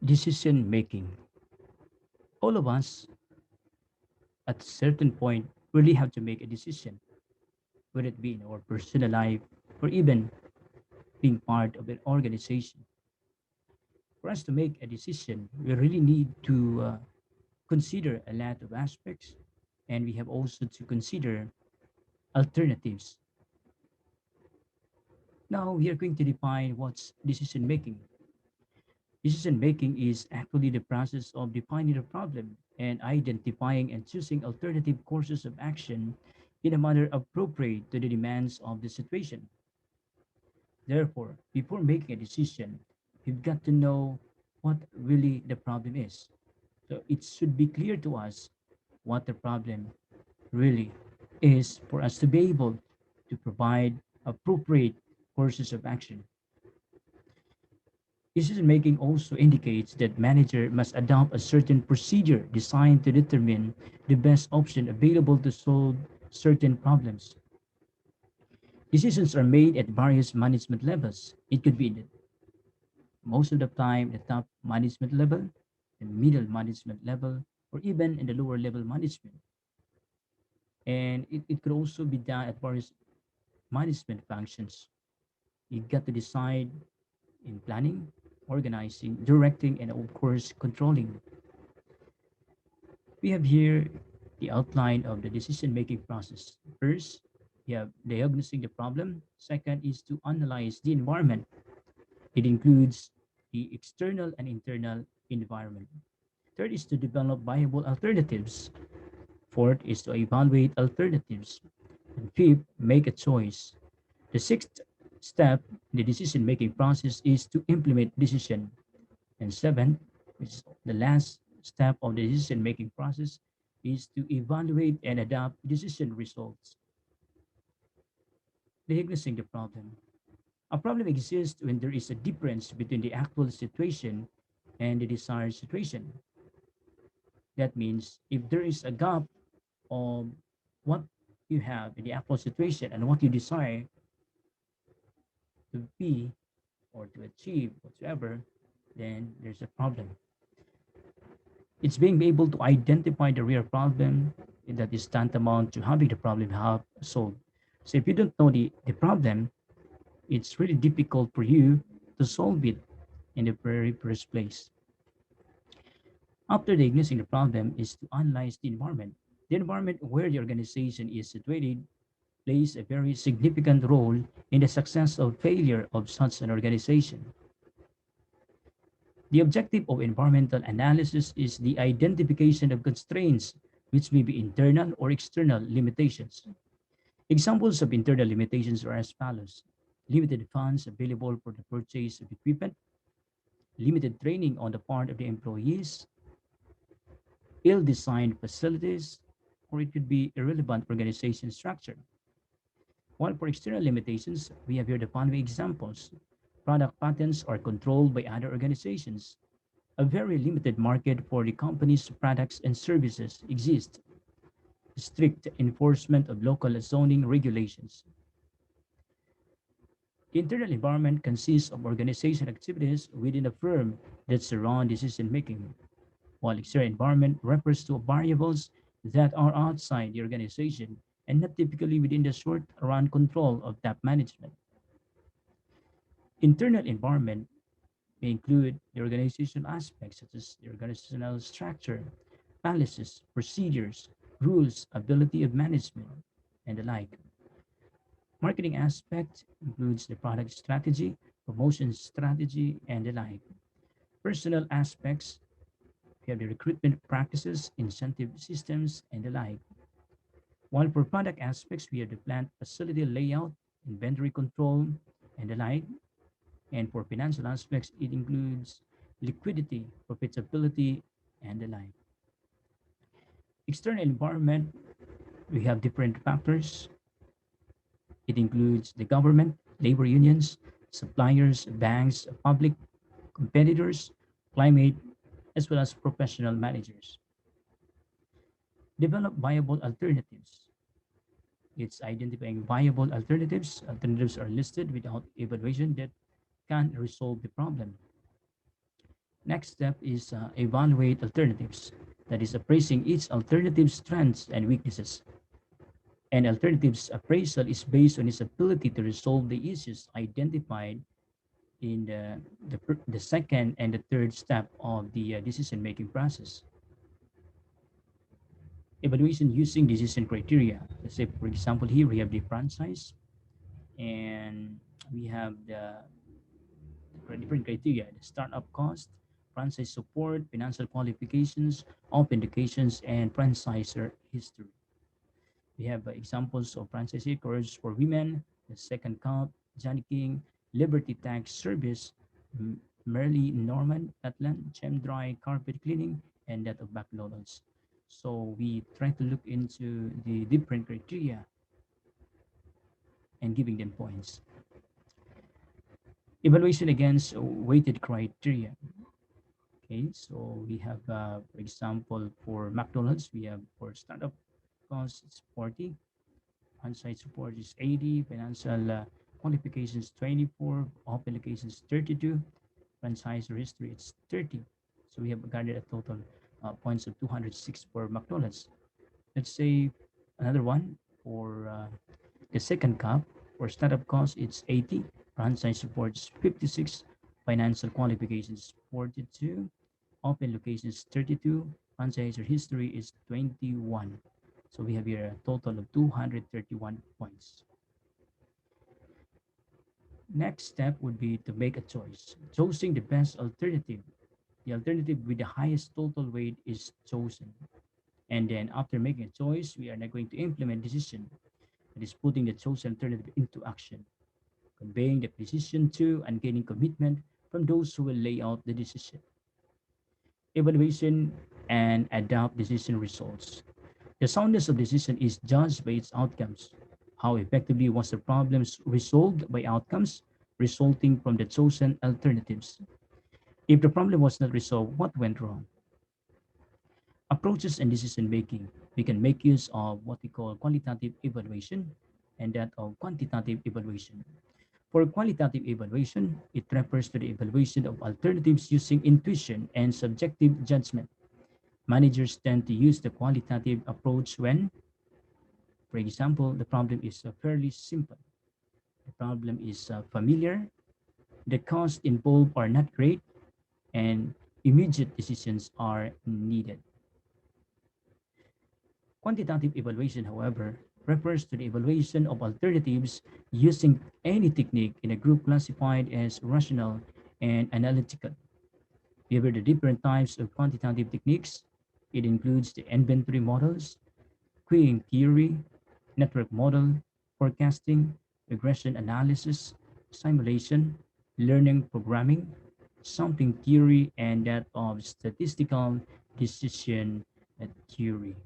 Decision making. All of us at a certain point really have to make a decision, whether it be in our personal life or even being part of an organization. For us to make a decision, we really need to consider a lot of aspects, and we have also to consider alternatives. Now, we are going to define what's decision making. Decision making is actually the process of defining a problem and identifying and choosing alternative courses of action in a manner appropriate to the demands of the situation. Therefore, before making a decision, you've got to know what really the problem is. So it should be clear to us what the problem really is for us to be able to provide appropriate courses of action. Decision making also indicates that manager must adopt a certain procedure designed to determine the best option available to solve certain problems. Decisions are made at various management levels. It could be the, most of the time the top management level, the middle management level, or even in the lower level management. And it could also be done at various management functions. You got to decide in planning, organizing, directing, and of course, controlling. We have here the outline of the decision making process. First, you have diagnosing the problem. Second is to analyze the environment. It includes the external and internal environment. Third is to develop viable alternatives. Fourth is to evaluate alternatives. And fifth, make a choice. The sixth step in the decision making process is to implement decision. And seventh, which is the last step of the decision making process, is to evaluate and adapt decision results. Diagnosing the problem. A problem exists when there is a difference between the actual situation and the desired situation. That means if there is a gap of what you have in the actual situation and what you desire to be or to achieve whatsoever, then there's a problem. It's being able to identify the real problem that is tantamount to having the problem have solved. So if you don't know the problem, it's really difficult for you to solve it in the very first place. After diagnosing the problem is to analyze the environment. The environment where the organization is situated plays a very significant role in the success or failure of such an organization. The objective of environmental analysis is the identification of constraints, which may be internal or external limitations. Examples of internal limitations are as follows: limited funds available for the purchase of equipment, limited training on the part of the employees, ill designed facilities, or it could be irrelevant organization structure. While for external limitations, we have here the following examples. Product patents are controlled by other organizations. A very limited market for the company's products and services exists. Strict enforcement of local zoning regulations. The internal environment consists of organization activities within a firm that surround decision making, while external environment refers to variables that are outside the organization and not typically within the short run control of top management. Internal environment may include the organizational aspects such as the organizational structure, policies, procedures, rules, ability of management, and the like. Marketing aspect includes the product strategy, promotion strategy, and the like. Personal aspects, we have the recruitment practices, incentive systems, and the like. While for product aspects, we have the plant facility layout, inventory control, and the like. And for financial aspects, it includes liquidity, profitability, and the like. External environment, we have different factors. It includes the government, labor unions, suppliers, banks, public competitors, climate, as well as professional managers. Develop viable alternatives. It's identifying viable alternatives. Alternatives are listed without evaluation that can resolve the problem. Next step is evaluate alternatives. That is appraising each alternative's strengths and weaknesses. And alternatives appraisal is based on its ability to resolve the issues identified in the second and the third step of the decision making process. Evaluation using decision criteria. Let's say, for example, here we have the franchise and we have the different criteria: the startup cost, franchise support, financial qualifications, authentications, and franchisor history. We have examples of franchisee course for women, the second cup, Johnny King, Liberty Tax Service, Merly Norman, Atlant, Chem Dry Carpet Cleaning, and that of McDonald's. So we try to look into the different criteria and giving them points. Evaluation against weighted criteria. Okay, so we have, for example, for McDonald's, we have for startup cost, it's 40, on-site support is 80, financial qualifications 24, open locations 32, franchisor history it's 30. So we have garnered a total points of 206 for McDonald's. Let's say another one for the second cup, for startup cost it's 80, franchise support is 56, financial qualifications 42, open locations 32, franchisor history is 21. So we have here a total of 231 points. Next step would be to make a choice, choosing the best alternative. The alternative with the highest total weight is chosen. And then after making a choice, we are now going to implement decision. That is putting the chosen alternative into action, conveying the decision to and gaining commitment from those who will lay out the decision. Evaluation and adapt decision results. The soundness of decision is judged by its outcomes. How effectively was the problem resolved by outcomes resulting from the chosen alternatives? If the problem was not resolved, what went wrong? Approaches and decision making. We can make use of what we call qualitative evaluation and that of quantitative evaluation. For qualitative evaluation, it refers to the evaluation of alternatives using intuition and subjective judgment. Managers tend to use the qualitative approach when, for example, the problem is fairly simple, the problem is familiar, the costs involved are not great, and immediate decisions are needed. Quantitative evaluation, however, refers to the evaluation of alternatives using any technique in a group classified as rational and analytical. Here are the different types of quantitative techniques. It includes the inventory models, queuing theory, network model, forecasting, regression analysis, simulation, learning programming, sampling theory, and that of statistical decision theory.